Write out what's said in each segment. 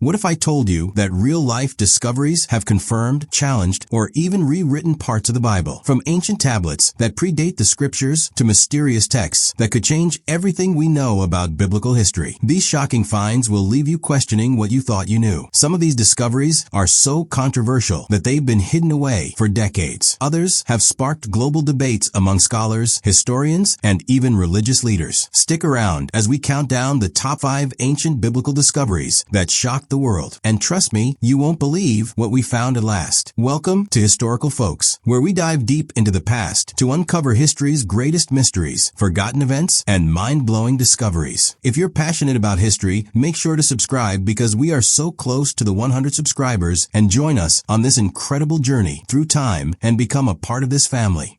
What if I told you that real-life discoveries have confirmed, challenged, or even rewritten parts of the Bible? From ancient tablets that predate the scriptures to mysterious texts that could change everything we know about biblical history. These shocking finds will leave you questioning what you thought you knew. Some of these discoveries are so controversial that they've been hidden away for decades. Others have sparked global debates among scholars, historians, and even religious leaders. Stick around as we count down the top 5 ancient biblical discoveries that shocked the world. And trust me, you won't believe what we found at last. Welcome to Historical Folks, where we dive deep into the past to uncover history's greatest mysteries, forgotten events, and mind-blowing discoveries. If you're passionate about history, make sure to subscribe because we are so close to the 100 subscribers, and join us on this incredible journey through time and become a part of this family.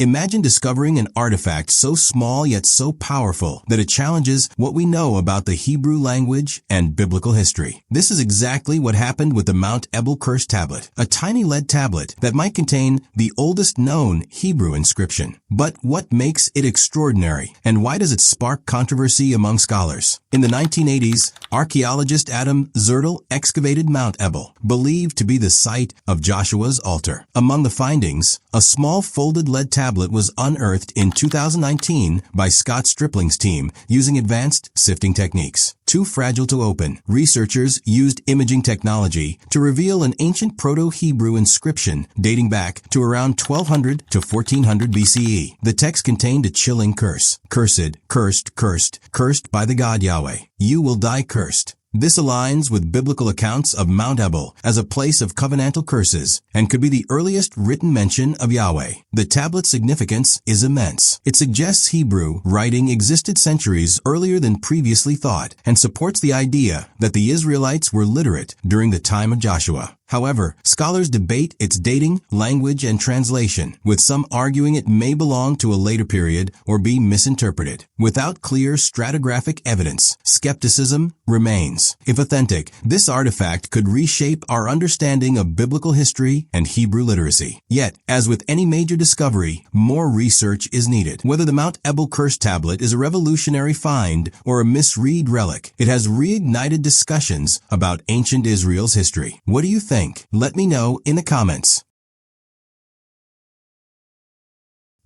Imagine discovering an artifact so small yet so powerful that it challenges what we know about the Hebrew language and biblical history. This is exactly what happened with the Mount Ebal Curse Tablet, a tiny lead tablet that might contain the oldest known Hebrew inscription. But what makes it extraordinary, and why does it spark controversy among scholars? In the 1980s, archaeologist Adam Zertel excavated Mount Ebal, believed to be the site of Joshua's altar. Among the findings, a small folded lead tablet was unearthed in 2019 by Scott Stripling's team using advanced sifting techniques. Too fragile to open, researchers used imaging technology to reveal an ancient Proto-Hebrew inscription dating back to around 1200 to 1400 BCE. The text contained a chilling curse. Cursed, cursed, cursed, cursed by the God Yahweh. You will die cursed. This aligns with biblical accounts of Mount Ebal as a place of covenantal curses and could be the earliest written mention of Yahweh. The tablet's significance is immense. It suggests Hebrew writing existed centuries earlier than previously thought and supports the idea that the Israelites were literate during the time of Joshua. However, scholars debate its dating, language, and translation, with some arguing it may belong to a later period or be misinterpreted. Without clear stratigraphic evidence, skepticism remains. If authentic, this artifact could reshape our understanding of biblical history and Hebrew literacy. Yet, as with any major discovery, more research is needed. Whether the Mount Ebal Curse Tablet is a revolutionary find or a misread relic, it has reignited discussions about ancient Israel's history. What do you think? Let me know in the comments.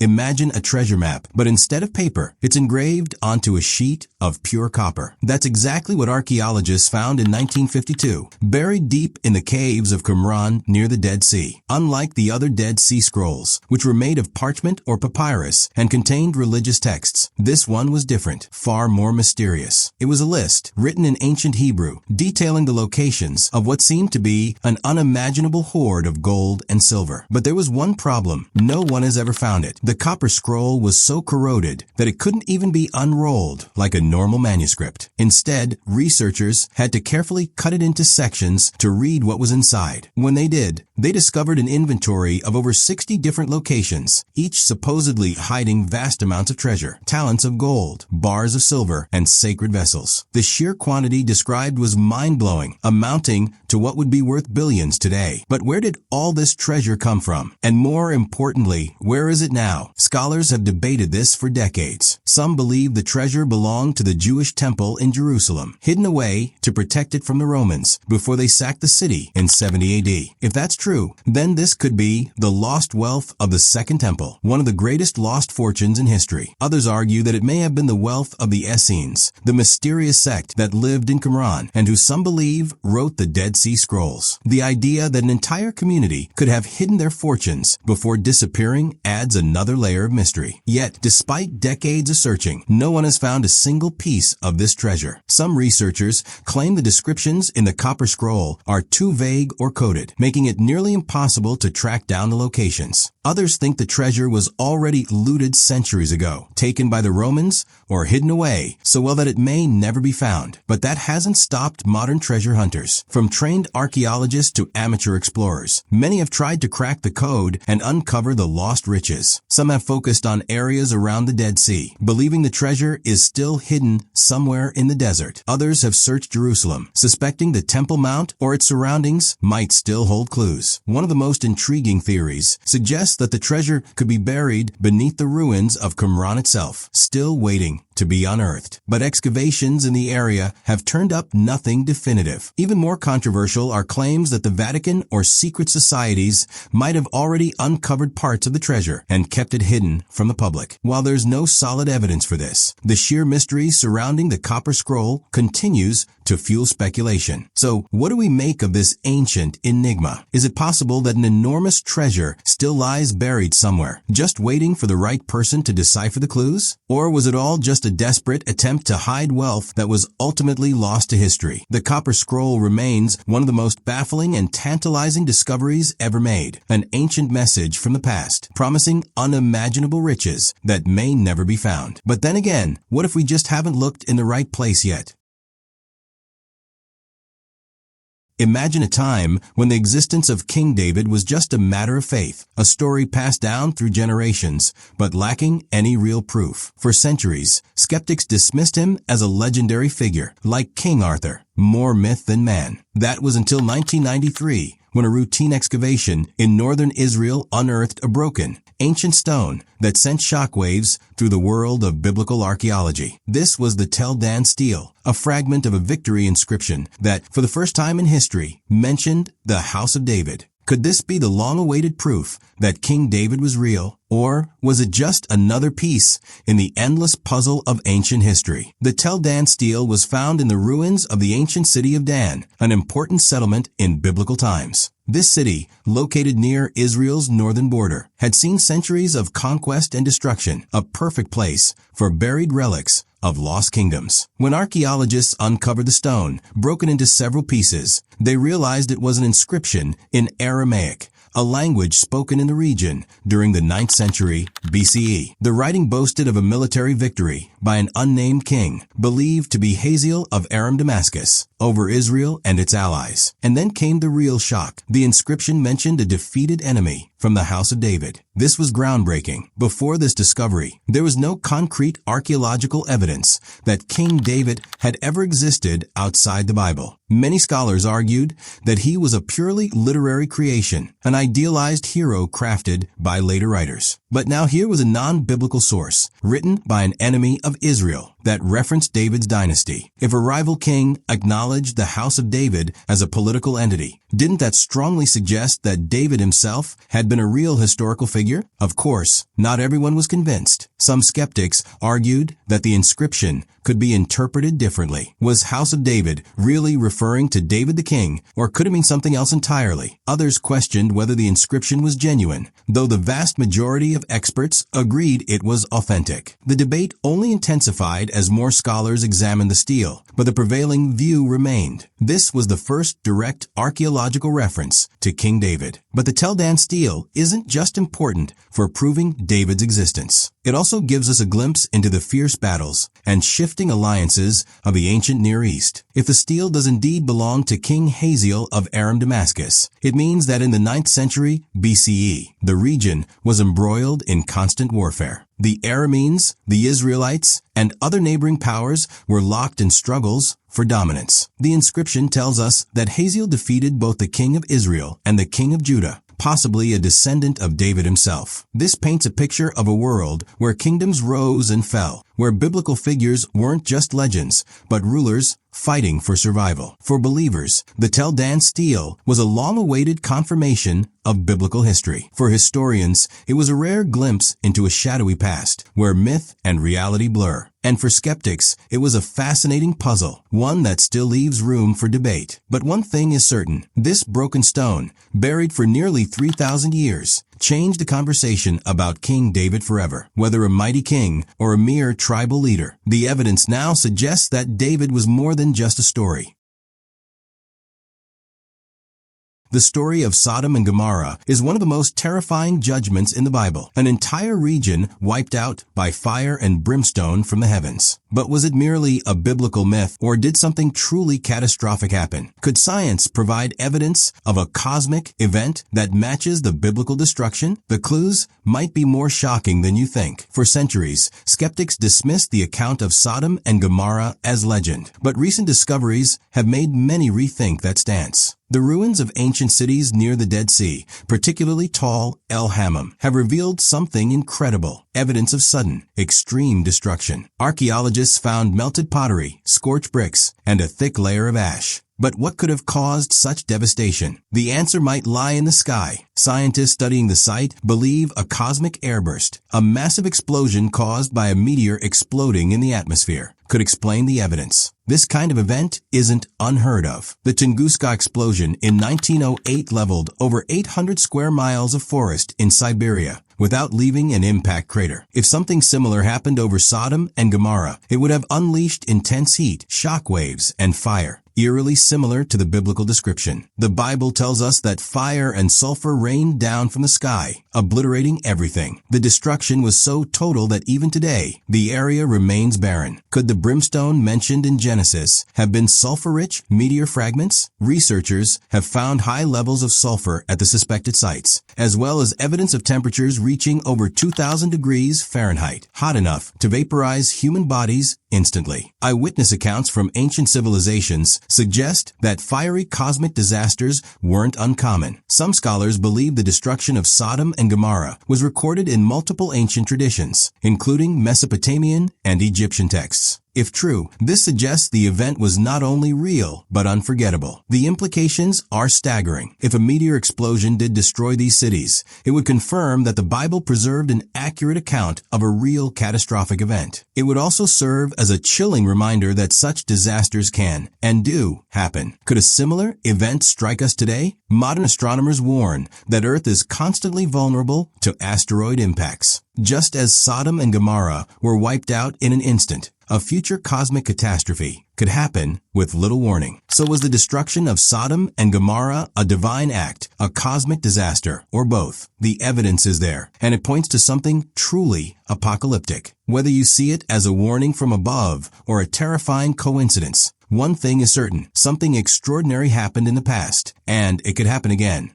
Imagine a treasure map, but instead of paper, it's engraved onto a sheet of pure copper. That's exactly what archaeologists found in 1952, buried deep in the caves of Qumran near the Dead Sea. Unlike the other Dead Sea Scrolls, which were made of parchment or papyrus and contained religious texts, this one was different, far more mysterious. It was a list, written in ancient Hebrew, detailing the locations of what seemed to be an unimaginable hoard of gold and silver. But there was one problem. No one has ever found it. The copper scroll was so corroded that it couldn't even be unrolled like a normal manuscript. Instead, researchers had to carefully cut it into sections to read what was inside. When they did, they discovered an inventory of over 60 different locations, each supposedly hiding vast amounts of treasure, talents of gold, bars of silver, and sacred vessels. The sheer quantity described was mind-blowing, amounting to what would be worth billions today. But where did all this treasure come from? And more importantly, where is it now? Scholars have debated this for decades. Some believe the treasure belonged to the Jewish temple in Jerusalem, hidden away to protect it from the Romans before they sacked the city in 70 AD. If that's true, then this could be the lost wealth of the Second Temple, one of the greatest lost fortunes in history. Others argue that it may have been the wealth of the Essenes, the mysterious sect that lived in Qumran and who some believe wrote the Dead Sea Scrolls. The idea that an entire community could have hidden their fortunes before disappearing adds another layer of mystery. Yet, despite decades of searching, no one has found a single piece of this treasure. Some researchers claim the descriptions in the copper scroll are too vague or coded, making it nearly impossible to track down the locations. Others think the treasure was already looted centuries ago, taken by the Romans, or hidden away so well that it may never be found. But that hasn't stopped modern treasure hunters. From trained archaeologists to amateur explorers, many have tried to crack the code and uncover the lost riches. Some have focused on areas around the Dead Sea, believing the treasure is still hidden somewhere in the desert. Others have searched Jerusalem, suspecting the Temple Mount or its surroundings might still hold clues. One of the most intriguing theories suggests that the treasure could be buried beneath the ruins of Qumran itself, still waiting to be unearthed. But excavations in the area have turned up nothing definitive. Even more controversial are claims that the Vatican or secret societies might have already uncovered parts of the treasure and kept it hidden from the public. While there's no solid evidence for this, the sheer mystery surrounding the copper scroll continues to fuel speculation. So, what do we make of this ancient enigma? Is it possible that an enormous treasure still lies buried somewhere, just waiting for the right person to decipher the clues? Or was it all just a desperate attempt to hide wealth that was ultimately lost to history? The copper scroll remains one of the most baffling and tantalizing discoveries ever made, an ancient message from the past, promising unimaginable riches that may never be found. But then again, what if we just haven't looked in the right place yet? Imagine a time when the existence of King David was just a matter of faith, a story passed down through generations, but lacking any real proof. For centuries, skeptics dismissed him as a legendary figure, like King Arthur, more myth than man. That was until 1993, when a routine excavation in northern Israel unearthed a broken, ancient stone that sent shockwaves through the world of biblical archaeology. This was the Tel Dan Stele, a fragment of a victory inscription that, for the first time in history, mentioned the House of David. Could this be the long-awaited proof that King David was real, or was it just another piece in the endless puzzle of ancient history? The Tel Dan Stele was found in the ruins of the ancient city of Dan, an important settlement in biblical times. This city, located near Israel's northern border, had seen centuries of conquest and destruction, a perfect place for buried relics of lost kingdoms. When archaeologists uncovered the stone, broken into several pieces, they realized it was an inscription in Aramaic, a language spoken in the region during the 9th century BCE. The writing boasted of a military victory by an unnamed king, believed to be Hazael of Aram Damascus, over Israel and its allies. And then came the real shock. The inscription mentioned a defeated enemy from the House of David. This was groundbreaking. Before this discovery, there was no concrete archaeological evidence that King David had ever existed outside the Bible. Many scholars argued that he was a purely literary creation, an idealized hero crafted by later writers. But now here was a non-biblical source, written by an enemy of Israel, that referenced David's dynasty. If a rival king acknowledged the House of David as a political entity, didn't that strongly suggest that David himself had been a real historical figure? Of course, not everyone was convinced. Some skeptics argued that the inscription could be interpreted differently. Was House of David really referring to David the king, or could it mean something else entirely? Others questioned whether the inscription was genuine, though the vast majority of experts agreed it was authentic. The debate only intensified as more scholars examined the stele, but the prevailing view remained. This was the first direct archaeological reference to King David. But the Tel Dan Stele isn't just important for proving David's existence. It also gives us a glimpse into the fierce battles and shifting alliances of the ancient Near East. If the stele does indeed belong to King Hazael of Aram Damascus, it means that in the 9th century BCE, the region was embroiled in constant warfare. The Arameans, the Israelites, and other neighboring powers were locked in struggles for dominance. The inscription tells us that Hazael defeated both the king of Israel and the king of Judah, possibly a descendant of David himself. This paints a picture of a world where kingdoms rose and fell, where biblical figures weren't just legends, but rulers fighting for survival. For believers, the Tel Dan Stele was a long-awaited confirmation of biblical history. For historians, it was a rare glimpse into a shadowy past, where myth and reality blur. And for skeptics, it was a fascinating puzzle, one that still leaves room for debate. But one thing is certain, this broken stone, buried for nearly 3,000 years, changed the conversation about King David forever. Whether a mighty king or a mere tribal leader, the evidence now suggests that David was more than just a story. The story of Sodom and Gomorrah is one of the most terrifying judgments in the Bible, an entire region wiped out by fire and brimstone from the heavens. But was it merely a biblical myth, or did something truly catastrophic happen? Could science provide evidence of a cosmic event that matches the biblical destruction? The clues might be more shocking than you think. For centuries, skeptics dismissed the account of Sodom and Gomorrah as legend, but recent discoveries have made many rethink that stance. The ruins of ancient cities near the Dead Sea, particularly Tall El Hammam, have revealed something incredible, evidence of sudden, extreme destruction. Archaeologists found melted pottery, scorched bricks, and a thick layer of ash. But what could have caused such devastation? The answer might lie in the sky. Scientists studying the site believe a cosmic airburst, a massive explosion caused by a meteor exploding in the atmosphere, could explain the evidence. This kind of event isn't unheard of. The Tunguska explosion in 1908 leveled over 800 square miles of forest in Siberia without leaving an impact crater. If something similar happened over Sodom and Gomorrah, it would have unleashed intense heat, shock waves, and fire, eerily similar to the biblical description. The Bible tells us that fire and sulfur rained down from the sky, obliterating everything. The destruction was so total that even today, the area remains barren. Could the brimstone mentioned in Genesis have been sulfur-rich meteor fragments? Researchers have found high levels of sulfur at the suspected sites, as well as evidence of temperatures reaching over 2,000 degrees Fahrenheit, hot enough to vaporize human bodies instantly. Eyewitness accounts from ancient civilizations suggest that fiery cosmic disasters weren't uncommon. Some scholars believe the destruction of Sodom and Gomorrah was recorded in multiple ancient traditions, including Mesopotamian and Egyptian texts. If true, this suggests the event was not only real, but unforgettable. The implications are staggering. If a meteor explosion did destroy these cities, it would confirm that the Bible preserved an accurate account of a real catastrophic event. It would also serve as a chilling reminder that such disasters can, and do, happen. Could a similar event strike us today? Modern astronomers warn that Earth is constantly vulnerable to asteroid impacts. Just as Sodom and Gomorrah were wiped out in an instant, a future cosmic catastrophe could happen with little warning. So was the destruction of Sodom and Gomorrah a divine act, a cosmic disaster, or both? The evidence is there, and it points to something truly apocalyptic. Whether you see it as a warning from above or a terrifying coincidence, one thing is certain: something extraordinary happened in the past, and it could happen again.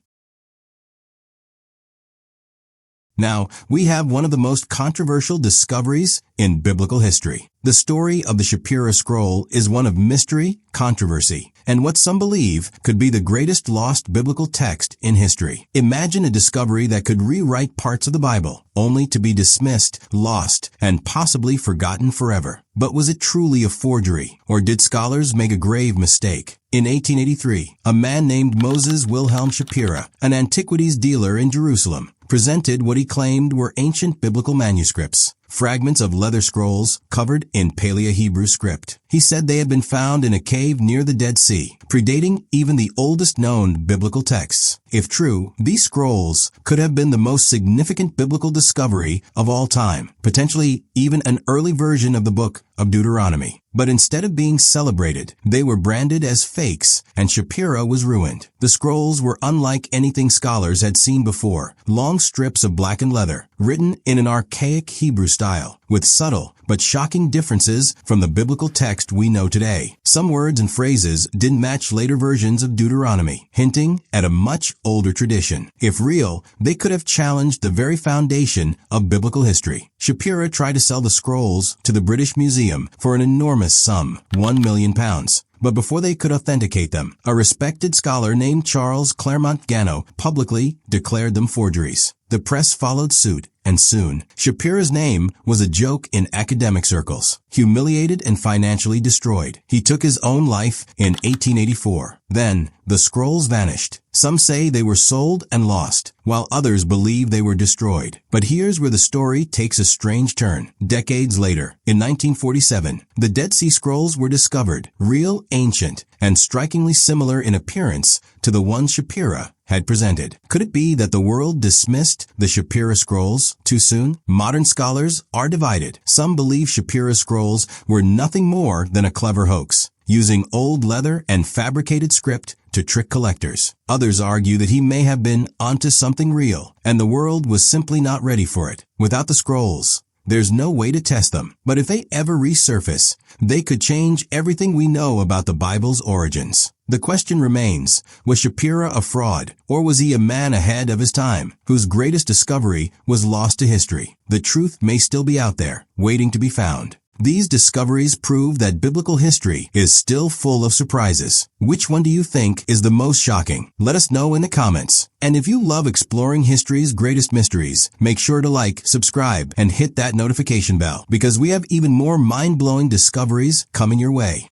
Now, we have one of the most controversial discoveries in biblical history. The story of the Shapira scroll is one of mystery, controversy, and what some believe could be the greatest lost biblical text in history. Imagine a discovery that could rewrite parts of the Bible, only to be dismissed, lost, and possibly forgotten forever. But was it truly a forgery, or did scholars make a grave mistake? In 1883, a man named Moses Wilhelm Shapira, an antiquities dealer in Jerusalem, presented what he claimed were ancient biblical manuscripts, fragments of leather scrolls covered in Paleo-Hebrew script. He said they had been found in a cave near the Dead Sea, predating even the oldest known biblical texts. If true, these scrolls could have been the most significant biblical discovery of all time, potentially even an early version of the book of Deuteronomy. But instead of being celebrated, they were branded as fakes, and Shapira was ruined. The scrolls were unlike anything scholars had seen before, long strips of blackened leather, written in an archaic Hebrew style, with subtle but shocking differences from the biblical text we know today. Some words and phrases didn't match later versions of Deuteronomy, hinting at a much older tradition. If real, they could have challenged the very foundation of biblical history. Shapira tried to sell the scrolls to the British Museum for an enormous sum, £1 million. But before they could authenticate them, a respected scholar named Charles Claremont Gano publicly declared them forgeries. The press followed suit, and soon, Shapira's name was a joke in academic circles. Humiliated and financially destroyed, he took his own life in 1884. Then, the scrolls vanished. Some say they were sold and lost, while others believe they were destroyed. But here's where the story takes a strange turn. Decades later, in 1947, the Dead Sea Scrolls were discovered, real, ancient, and strikingly similar in appearance to the ones Shapira had presented. Could it be that the world dismissed the Shapira scrolls too soon? Modern scholars are divided. Some believe Shapira scrolls were nothing more than a clever hoax, using old leather and fabricated script to trick collectors. Others argue that he may have been onto something real, and the world was simply not ready for it. Without the scrolls, there's no way to test them. But if they ever resurface, they could change everything we know about the Bible's origins. The question remains, was Shapira a fraud, or was he a man ahead of his time, whose greatest discovery was lost to history? The truth may still be out there, waiting to be found. These discoveries prove that biblical history is still full of surprises. Which one do you think is the most shocking? Let us know in the comments. And if you love exploring history's greatest mysteries, make sure to like, subscribe, and hit that notification bell, because we have even more mind-blowing discoveries coming your way.